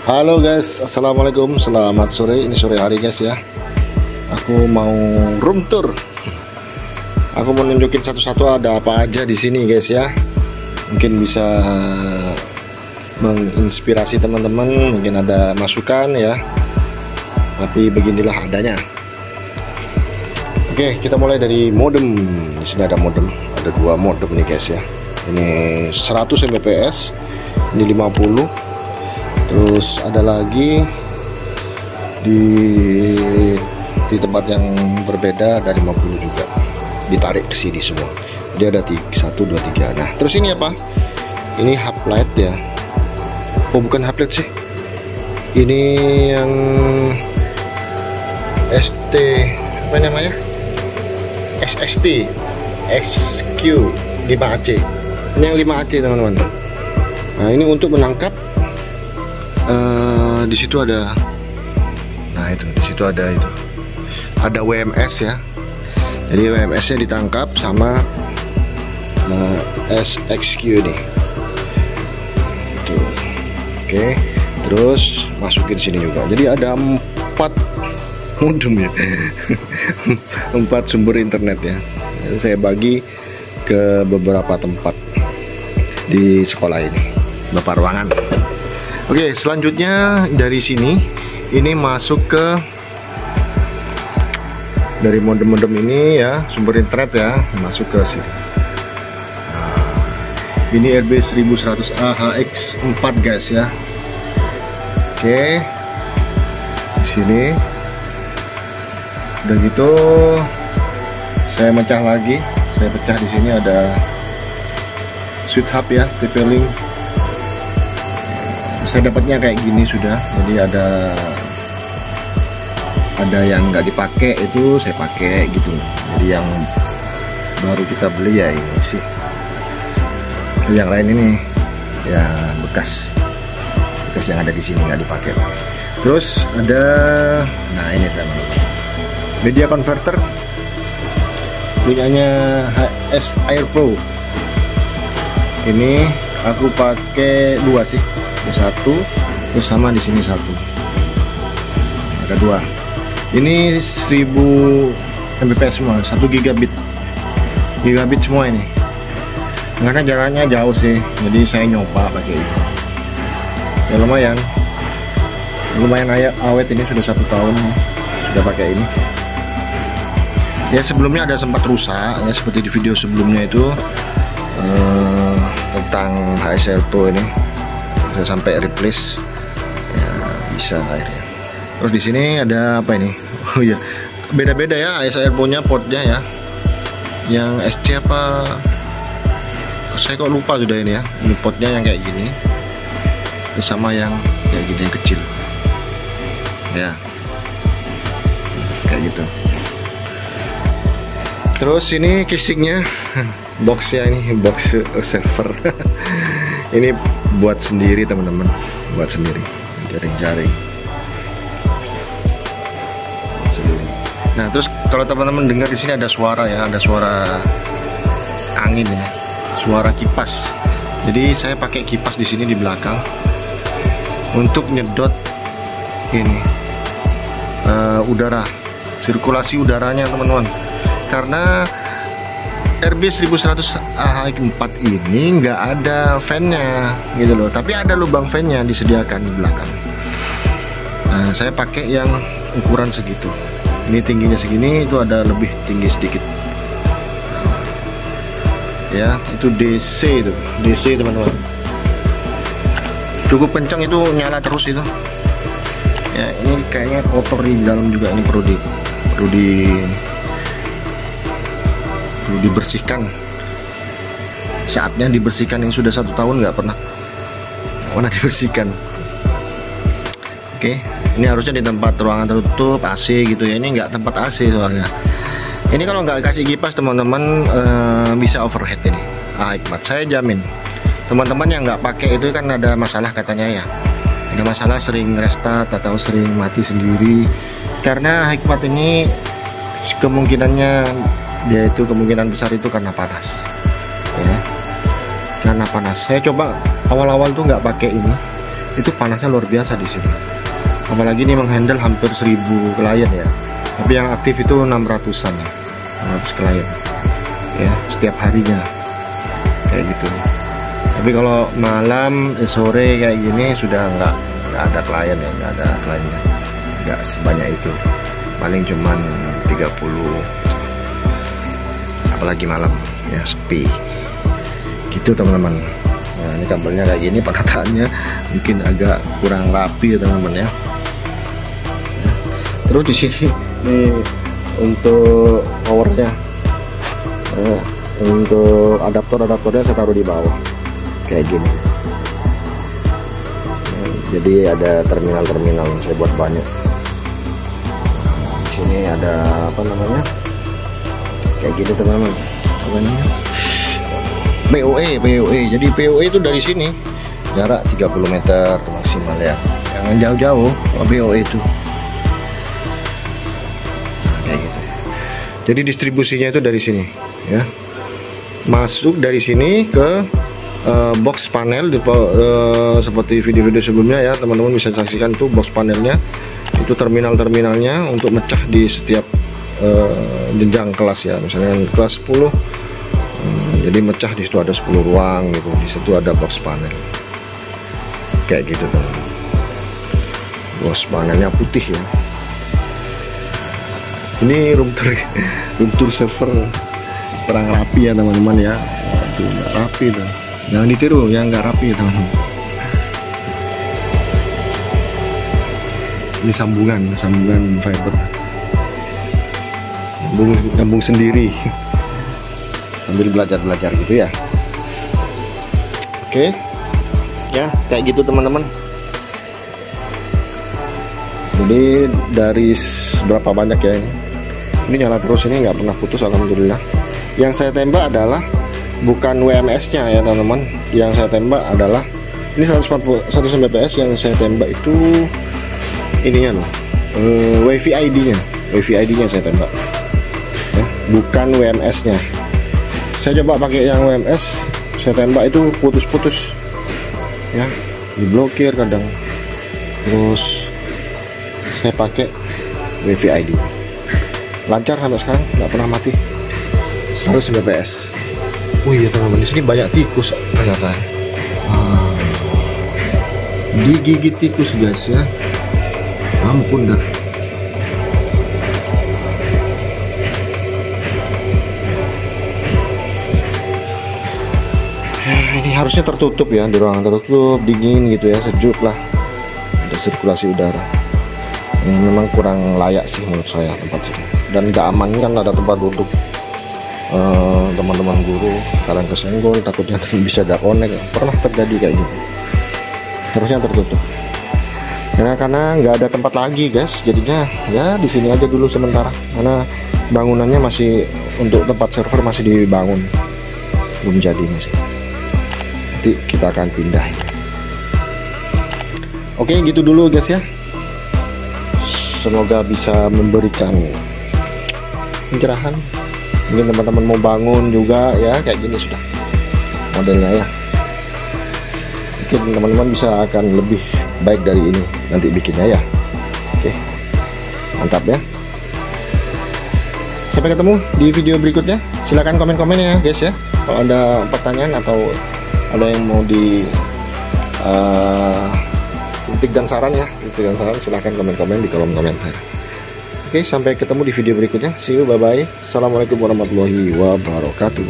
Halo guys, assalamualaikum, selamat sore. Ini sore hari guys ya. Aku mau room tour. Aku mau nunjukin satu-satu ada apa aja di sini guys ya. Mungkin bisa menginspirasi teman-teman, mungkin ada masukan ya. Tapi beginilah adanya. Oke, kita mulai dari modem. Di sini ada modem, ada dua modem nih guys ya. Ini 100 Mbps, ini 50. Terus ada lagi di tempat yang berbeda ada 50 juga, ditarik ke sini semua. Jadi ada 1, 2, 3. Nah terus ini apa? Ini hub light ya. Oh bukan hub light sih, ini yang ST apa namanya, SST XQ 5AC. Ini yang 5AC teman-teman. Nah ini untuk menangkap di situ ada, nah itu di situ ada ada WMS ya. Jadi WMS nya ditangkap sama SXQ nih. Tuh. Oke, terus masukin sini juga. Jadi ada 4 modem ya. 4 sumber internet ya. Jadi saya bagi ke beberapa tempat di sekolah ini, beberapa ruangan. Oke, selanjutnya dari sini ini masuk ke dari modem-modem ini ya, sumber internet ya, masuk ke sini. Nah, ini RB 1100 AHX4 guys ya. Oke, di sini udah gitu saya pecah lagi. Saya pecah di sini ada switch hub ya, TP-Link. Saya dapatnya kayak gini sudah, jadi ada yang nggak dipakai itu saya pakai gitu. Jadi yang baru kita beli ya ini sih, yang lain ini ya bekas yang ada di sini nggak dipakai. Terus ada, nah ini teman-teman, media converter punyanya HS Air Pro. Ini aku pakai 2 sih, satu terus sama di sini satu, ada 2. Ini 1000 Mbps semua, 1 gigabit semua ini, karena jaraknya jauh sih, jadi saya nyoba pakai ini ya. Lumayan awet, ini sudah 1 tahun sudah pakai ini ya. Sebelumnya ada sempat rusak ya, seperti di video sebelumnya itu tentang HSR Pro ini saya sampai replace ya, bisa akhirnya. Terus di sini ada apa ini? Oh iya, beda-beda ya HSR Pro nya portnya ya. Yang SC apa? Saya kok lupa sudah ini ya. Ini portnya yang kayak gini, sama yang kayak gini yang kecil. Ya, kayak gitu. Terus ini casingnya, boxnya ini box server. Ini buat sendiri teman-teman, buat sendiri, jaring-jaring sendiri. Nah terus kalau teman-teman dengar di sini ada suara ya, ada suara angin ya, suara kipas. Jadi saya pakai kipas di sini di belakang untuk nyedot ini udara, sirkulasi udaranya teman-teman. Karena RB 1100 AHX4 ini nggak ada fan-nya gitu loh, tapi ada lubang fan-nya disediakan di belakang. Nah, saya pakai yang ukuran segitu. Ini tingginya segini, itu ada lebih tinggi sedikit. Ya, itu DC itu, DC teman-teman. Cukup kencang itu, nyala terus itu. Ya, ini kayaknya kotor di dalam juga, ini perlu dibersihkan. Saatnya dibersihkan, yang sudah 1 tahun nggak pernah dibersihkan. Oke, ini harusnya di tempat ruangan tertutup AC gitu ya. Ini nggak tempat AC soalnya. Ini kalau nggak kasih kipas teman-teman bisa overheat ini hikmat. Saya jamin teman-teman yang nggak pakai itu kan ada masalah katanya ya, ada masalah sering restart atau sering mati sendiri. Karena hikmat ini kemungkinannya dia itu kemungkinan besar itu karena panas ya, karena panas. Saya coba awal-awal tuh nggak pakai ini, itu panasnya luar biasa di sini. Apalagi ini menghandle hampir 1000 klien ya, tapi yang aktif itu 600-an ya, 600 klien ya setiap harinya kayak gitu. Tapi kalau malam sore kayak gini sudah nggak ada klien ya, nggak ada kliennya, nggak sebanyak itu, paling cuman 30, apalagi malam ya sepi gitu teman-teman. Nah ini kabelnya kayak gini, pengataannya mungkin agak kurang rapi ya teman-teman ya. Terus di sini nih untuk powernya, untuk adaptornya saya taruh di bawah kayak gini. Jadi ada terminal saya buat banyak. Di sini ada apa namanya? Kayak gini teman-teman. Apa namanya? POE. Jadi POE itu dari sini jarak 30 meter maksimal ya. Jangan jauh-jauh POE itu. Kayak gitu. Jadi distribusinya itu dari sini ya. Masuk dari sini ke box panel seperti video-video sebelumnya ya, teman-teman bisa saksikan tuh box panelnya, itu terminalnya untuk mecah di setiap jenjang kelas ya. Misalnya kelas 10 jadi mecah di situ ada 10 ruang gitu, di situ ada box panel kayak gitu teman-teman. Box panelnya putih ya. Ini room tour server kurang rapi ya teman-teman ya. Aduh, nggak rapi tuh. Jangan ditiru yang nggak rapi teman-teman. Ini sambungan fiber, nyambung sendiri sambil belajar gitu ya. Oke ya kayak gitu teman-teman. Jadi dari berapa banyak ya ini nyala terus, ini nggak pernah putus alhamdulillah. Yang saya tembak adalah bukan WMS nya ya teman-teman, yang saya tembak adalah ini 100 Mbps. Yang saya tembak itu ininya loh, WiFi ID nya saya tembak ya, bukan WMS nya. Saya coba pakai yang WMS, saya tembak itu putus-putus ya, diblokir kadang. Terus saya pakai WiFi ID, lancar sampai sekarang, nggak pernah mati, 100 Mbps. Oh iya teman-teman, di sini banyak tikus ternyata. Digigit tikus guys ya, ampun dah. Ini harusnya tertutup ya, di ruangan tertutup, dingin gitu ya, sejuk lah, ada sirkulasi udara. Ini memang kurang layak sih menurut saya tempat sini, dan nggak aman kan, ada tempat duduk teman-teman guru, kalian kesenggol, takutnya bisa gak connect, pernah terjadi kayak gitu. Harusnya tertutup karena nggak ada tempat lagi guys, jadinya ya di sini aja dulu sementara, karena bangunannya masih untuk tempat server masih dibangun, belum jadi masih. Nanti kita akan pindah. Oke gitu dulu guys ya, semoga bisa memberikan pencerahan. Mungkin teman-teman mau bangun juga ya, kayak gini sudah modelnya ya. Mungkin teman-teman bisa akan lebih baik dari ini nanti bikinnya ya. Oke, mantap ya. Sampai ketemu di video berikutnya. Silahkan komen-komen ya guys ya, kalau ada pertanyaan atau ada yang mau di kritik dan saran ya, silahkan komen-komen di kolom komentar. Oke, sampai ketemu di video berikutnya. See you, bye bye. Assalamualaikum warahmatullahi wabarakatuh.